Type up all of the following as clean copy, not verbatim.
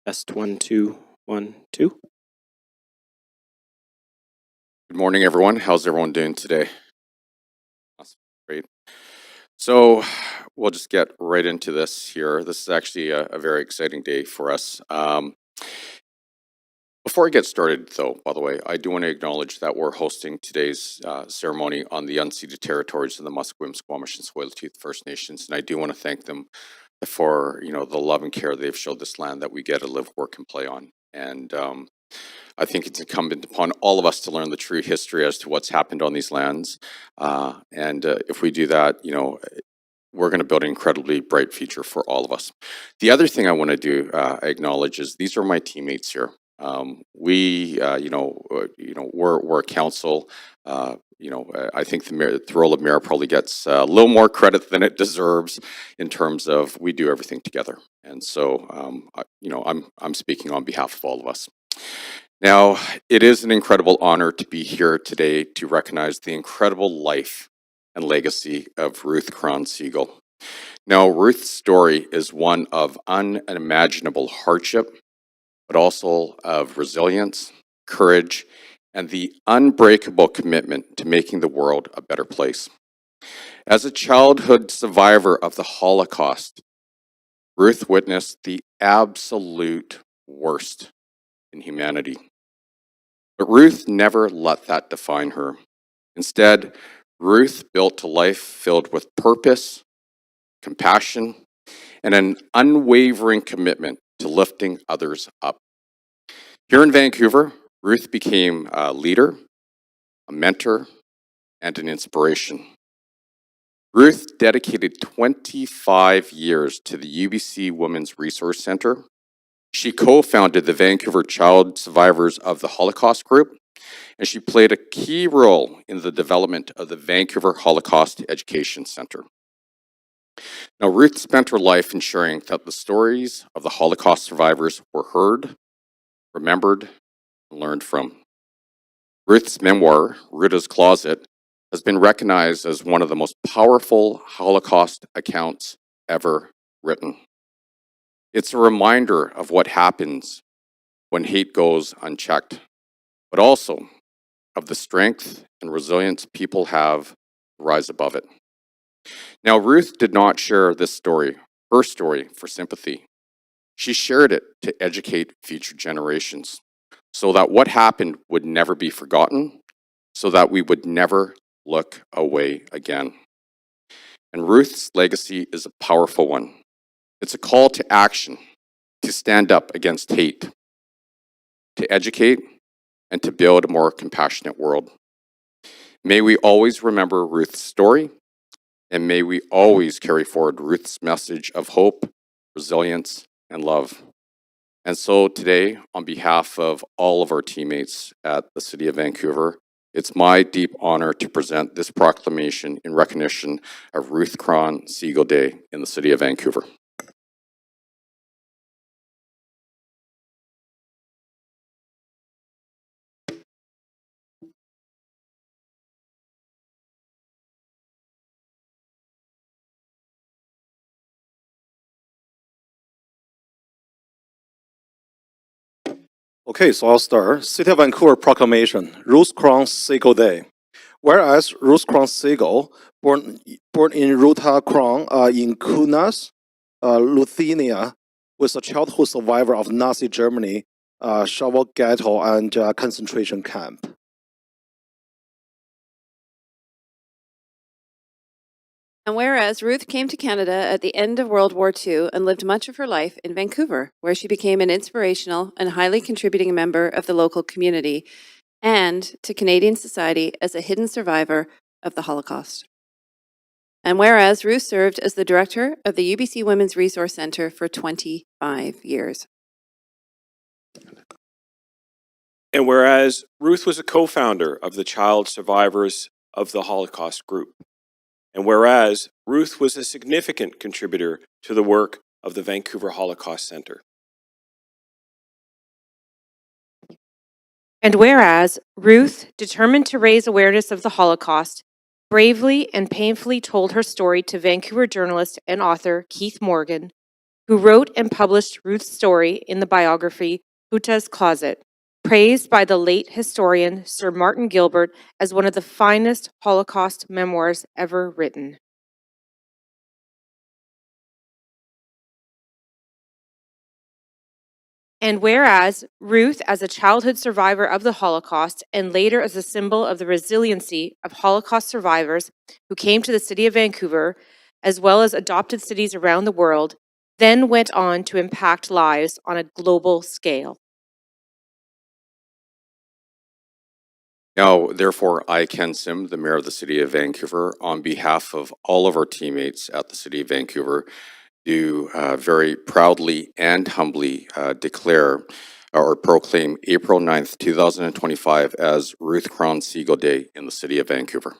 Test 1, 2, 1, 2. Good morning, everyone. How's everyone doing today? Awesome. Great. So we'll just get right into this here. This is actually a very exciting day for us. Before I get started, though, by the way, I do want to acknowledge that we're hosting today's ceremony on the unceded territories of the Musqueam, Squamish, and Tsleil-Waututh First Nations, and I do want to thank them for the love and care they've showed this land that we get to live, work, and play on. And I think it's incumbent upon all of us to learn the true history as to what's happened on these lands. And if we do that, we're going to build an incredibly bright future for all of us. The other thing I want to do, acknowledge, is these are my teammates here. We're a council. I think the role of mayor probably gets a little more credit than it deserves in terms of we do everything together. And so, I'm speaking on behalf of all of us. Now, it is an incredible honor to be here today to recognize the incredible life and legacy of Ruth Cron-Siegel. Now, Ruth's story is one of unimaginable hardship, but also of resilience, courage, and the unbreakable commitment to making the world a better place. As a childhood survivor of the Holocaust, Ruth witnessed the absolute worst in humanity. But Ruth never let that define her. Instead, Ruth built a life filled with purpose, compassion, and an unwavering commitment to lifting others up. Here in Vancouver, Ruth became a leader, a mentor, and an inspiration. Ruth dedicated 25 years to the UBC Women's Resource Centre. She co-founded the Vancouver Child Survivors of the Holocaust Group, and she played a key role in the development of the Vancouver Holocaust Education Centre. Now, Ruth spent her life ensuring that the stories of the Holocaust survivors were heard, remembered, and learned from. Ruth's memoir, Ruta's Closet, has been recognized as one of the most powerful Holocaust accounts ever written. It's a reminder of what happens when hate goes unchecked, but also of the strength and resilience people have to rise above it. Now, Ruth did not share this story, her story, for sympathy. She shared it to educate future generations so that what happened would never be forgotten, so that we would never look away again. And Ruth's legacy is a powerful one. It's a call to action, to stand up against hate, to educate, and to build a more compassionate world. May we always remember Ruth's story, and may we always carry forward Ruth's message of hope, resilience, and love. And so today, on behalf of all of our teammates at the City of Vancouver, it's my deep honor to present this proclamation in recognition of Ruth Cron-Siegel Day in the City of Vancouver. Okay, so I'll start. City of Vancouver Proclamation, Ruth Cron-Siegel Day. Whereas Ruth Cron-Siegel, born in Ruta Cron in Kaunas, Lithuania, was a childhood survivor of Nazi Germany, Shovel Ghetto, and concentration camp. And whereas Ruth came to Canada at the end of World War II and lived much of her life in Vancouver, where she became an inspirational and highly contributing member of the local community and to Canadian society as a hidden survivor of the Holocaust. And whereas Ruth served as the director of the UBC Women's Resource Centre for 25 years. And whereas Ruth was a co-founder of the Child Survivors of the Holocaust Group. And whereas Ruth was a significant contributor to the work of the Vancouver Holocaust Centre. And whereas Ruth, determined to raise awareness of the Holocaust, bravely and painfully told her story to Vancouver journalist and author Keith Morgan, who wrote and published Ruth's story in the biography Huta's Closet, praised by the late historian Sir Martin Gilbert as one of the finest Holocaust memoirs ever written. And whereas Ruth, as a childhood survivor of the Holocaust and later as a symbol of the resiliency of Holocaust survivors who came to the city of Vancouver, as well as adopted cities around the world, then went on to impact lives on a global scale. Now, therefore, I, Ken Sim, the Mayor of the City of Vancouver, on behalf of all of our teammates at the City of Vancouver, do very proudly and humbly declare or proclaim April 9th, 2025 as Ruth Crown Segal Day in the City of Vancouver.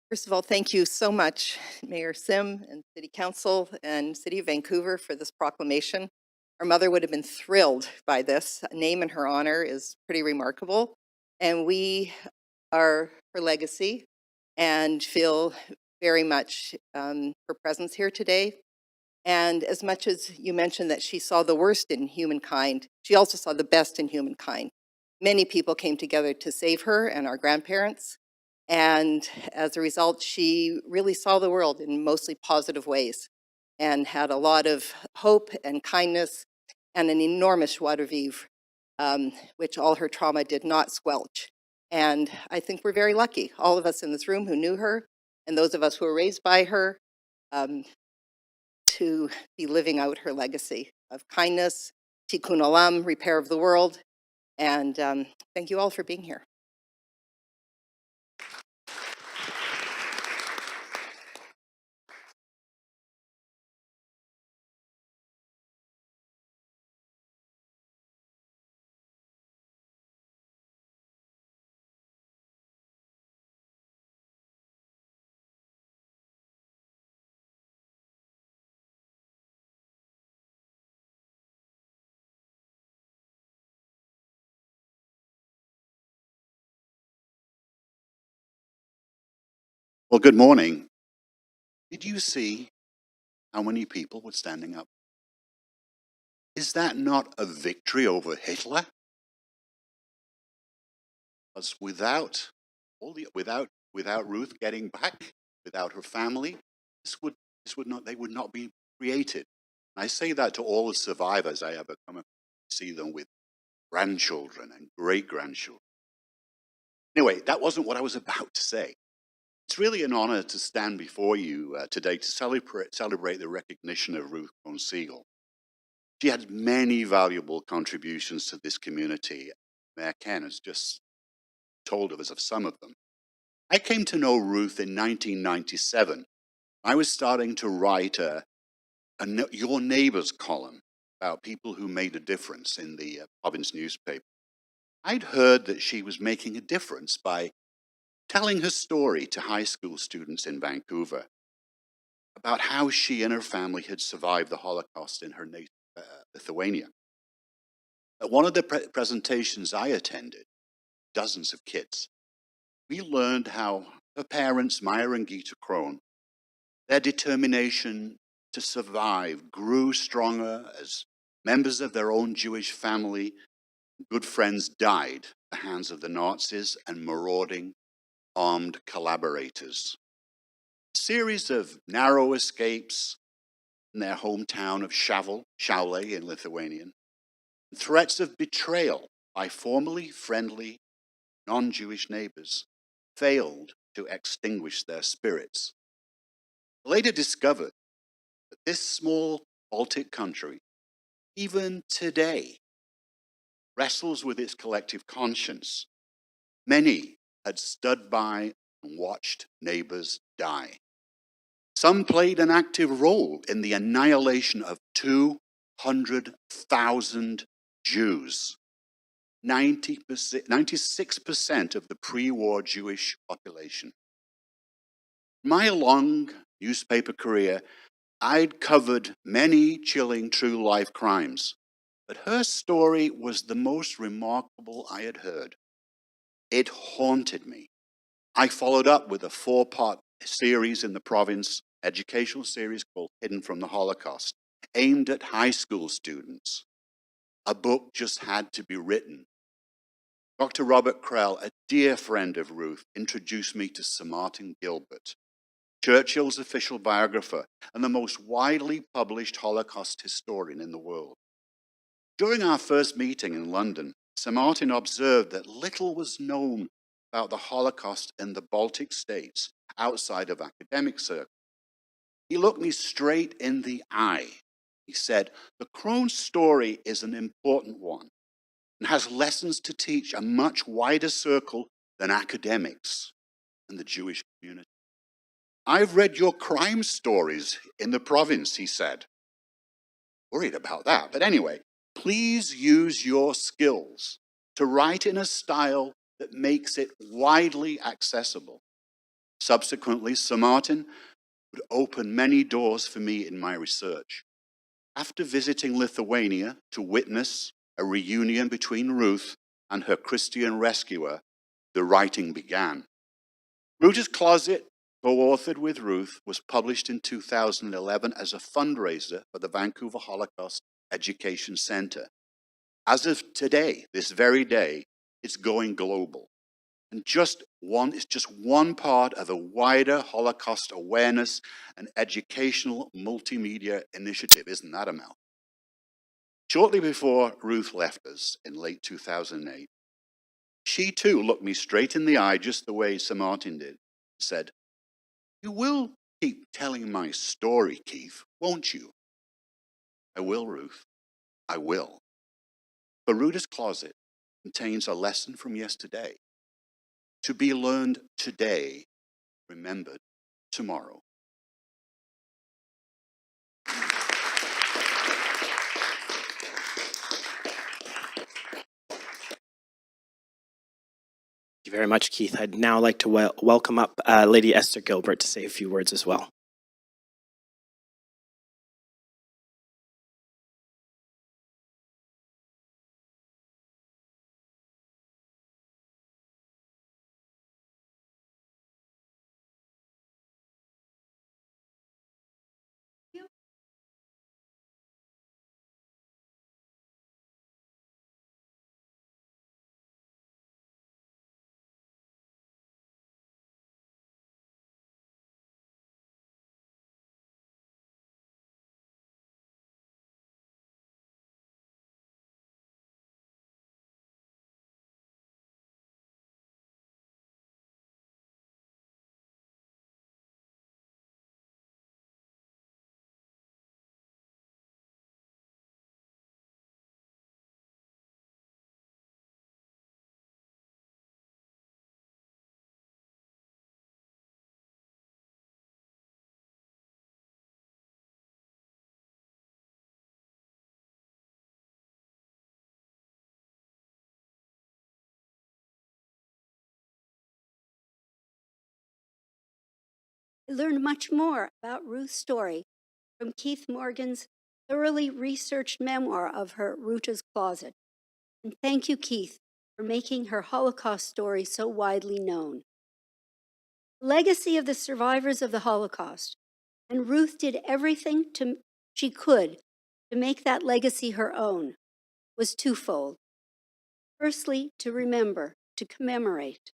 First of all, thank you so much, Mayor Sim and City Council and City of Vancouver for this proclamation. Our mother would have been thrilled by this. A name in her honor is pretty remarkable. And we are her legacy and feel very much her presence here today. And as much as you mentioned that she saw the worst in humankind, she also saw the best in humankind. Many people came together to save her and our grandparents. And as a result, she really saw the world in mostly positive ways and had a lot of hope and kindness and an enormous joie de vivre, which all her trauma did not squelch. And I think we're very lucky, all of us in this room who knew her and those of us who were raised by her, to be living out her legacy of kindness, tikkun olam, repair of the world. And thank you all for being here. Well, good morning. Did you see how many people were standing up? Is that not a victory over Hitler? Because without Ruth getting back, without her family, they would not be created. And I say that to all the survivors I ever come and see them with grandchildren and great grandchildren. Anyway, that wasn't what I was about to say. It's really an honor to stand before you today to celebrate the recognition of Ruth Krohn Segal. She had many valuable contributions to this community. Mayor Ken has just told us of some of them. I came to know Ruth in 1997. I was starting to write a Your Neighbors column about people who made a difference in the province newspaper. I'd heard that she was making a difference by telling her story to high school students in Vancouver about how she and her family had survived the Holocaust in her native Lithuania. At one of the presentations I attended, dozens of kids, we learned how her parents, Maya and Gita Krohn, their determination to survive grew stronger as members of their own Jewish family, good friends, died at the hands of the Nazis and marauding armed collaborators. A series of narrow escapes in their hometown of Šiauliai in Lithuanian, threats of betrayal by formerly friendly non-Jewish neighbors failed to extinguish their spirits. Later discovered that this small Baltic country, even today, wrestles with its collective conscience. Many had stood by and watched neighbors die. Some played an active role in the annihilation of 200,000 Jews, 96% of the pre-war Jewish population. In my long newspaper career, I'd covered many chilling true life crimes, but her story was the most remarkable I had heard. It haunted me. I followed up with a 4-part series in the province, educational series called Hidden from the Holocaust, aimed at high school students. A book just had to be written. Dr. Robert Krell, a dear friend of Ruth, introduced me to Sir Martin Gilbert, Churchill's official biographer and the most widely published Holocaust historian in the world. During our first meeting in London, Sir Martin observed that little was known about the Holocaust in the Baltic states outside of academic circles. He looked me straight in the eye. He said, "The Krohn story is an important one and has lessons to teach a much wider circle than academics and the Jewish community. I've read your crime stories in the province," he said. Worried about that, but anyway, please use your skills to write in a style that makes it widely accessible. Subsequently, Sir Martin would open many doors for me in my research. After visiting Lithuania to witness a reunion between Ruth and her Christian rescuer, the writing began. Ruth's Closet, co-authored with Ruth, was published in 2011 as a fundraiser for the Vancouver Holocaust Education Center. As of today, this very day, it's going global. And it's just one part of a wider Holocaust awareness and educational multimedia initiative. Isn't that a mouthful? Shortly before Ruth left us in late 2008, she too looked me straight in the eye, just the way Sir Martin did, and said, "You will keep telling my story, Keith, won't you?" "I will, Ruth. I will." For Ruth's Closet contains a lesson from yesterday, to be learned today, remembered tomorrow. Thank you very much, Keith. I'd now like to welcome up Lady Esther Gilbert to say a few words as well. I learned much more about Ruth's story from Keith Morgan's thoroughly researched memoir of her, Ruta's Closet. And thank you, Keith, for making her Holocaust story so widely known. The legacy of the survivors of the Holocaust, and Ruth did everything she could to make that legacy her own, was twofold. Firstly, to remember, to commemorate.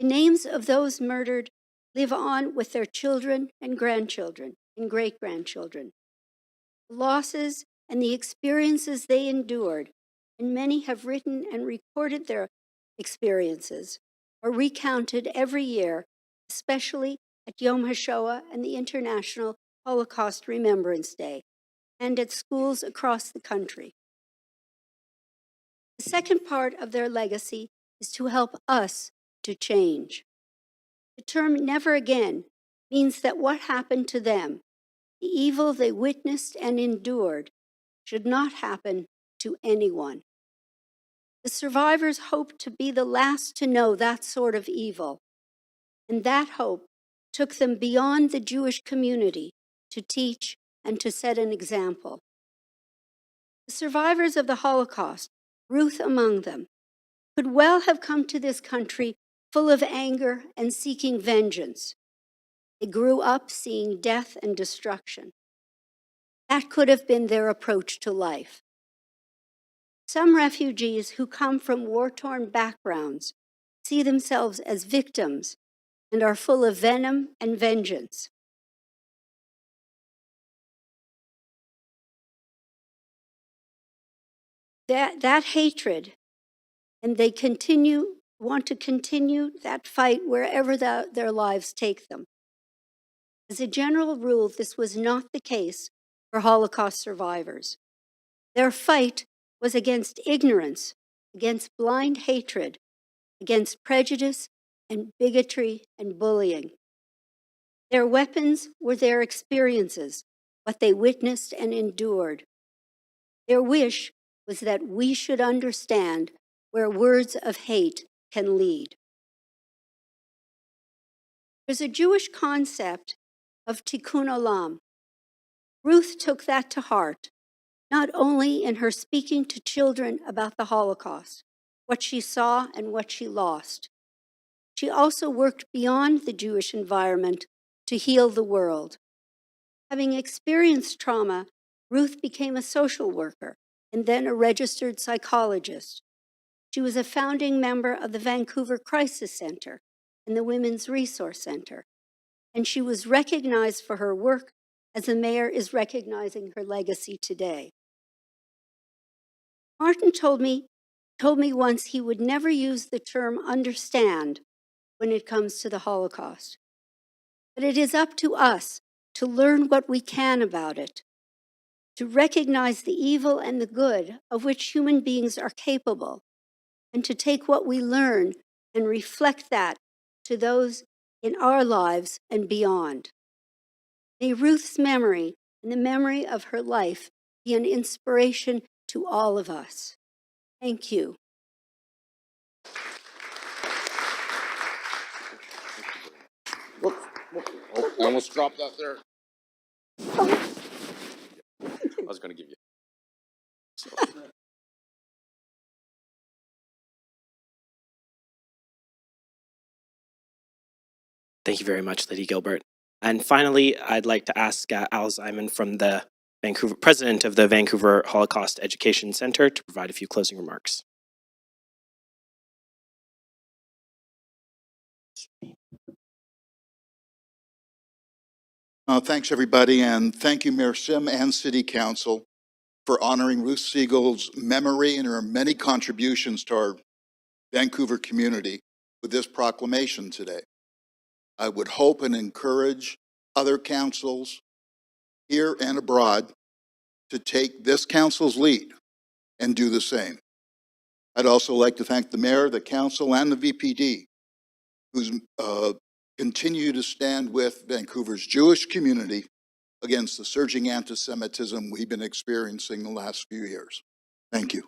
The names of those murdered live on with their children and grandchildren and great-grandchildren. The losses and the experiences they endured, and many have written and recorded their experiences, are recounted every year, especially at Yom HaShoah and the International Holocaust Remembrance Day, and at schools across the country. The second part of their legacy is to help us to change. The term never again means that what happened to them, the evil they witnessed and endured, should not happen to anyone. The survivors hoped to be the last to know that sort of evil, and that hope took them beyond the Jewish community to teach and to set an example. The survivors of the Holocaust, Ruth among them, could well have come to this country full of anger and seeking vengeance. They grew up seeing death and destruction. That could have been their approach to life. Some refugees who come from war-torn backgrounds see themselves as victims and are full of venom and vengeance. That hatred, and they want to continue that fight wherever their lives take them. As a general rule, this was not the case for Holocaust survivors. Their fight was against ignorance, against blind hatred, against prejudice and bigotry and bullying. Their weapons were their experiences, what they witnessed and endured. Their wish was that we should understand where words of hate can lead. There's a Jewish concept of tikkun olam. Ruth took that to heart, not only in her speaking to children about the Holocaust, what she saw and what she lost. She also worked beyond the Jewish environment to heal the world. Having experienced trauma, Ruth became a social worker and then a registered psychologist. She was a founding member of the Vancouver Crisis Center and the Women's Resource Center, and she was recognized for her work as the mayor is recognizing her legacy today. Martin told me once he would never use the term understand when it comes to the Holocaust. But it is up to us to learn what we can about it, to recognize the evil and the good of which human beings are capable, and to take what we learn and reflect that to those in our lives and beyond. May Ruth's memory and the memory of her life be an inspiration to all of us. Thank you. Oh, I almost dropped that there. I was going to give you. So. Thank you very much, Lady Gilbert. And finally, I'd like to ask Al Zyman from the president of the Vancouver Holocaust Education Center to provide a few closing remarks. Thanks, everybody, and thank you, Mayor Sim and City Council, for honoring Ruth Siegel's memory and her many contributions to our Vancouver community with this proclamation today. I would hope and encourage other councils here and abroad to take this council's lead and do the same. I'd also like to thank the mayor, the council, and the VPD, who's continue to stand with Vancouver's Jewish community against the surging anti-Semitism we've been experiencing the last few years. Thank you.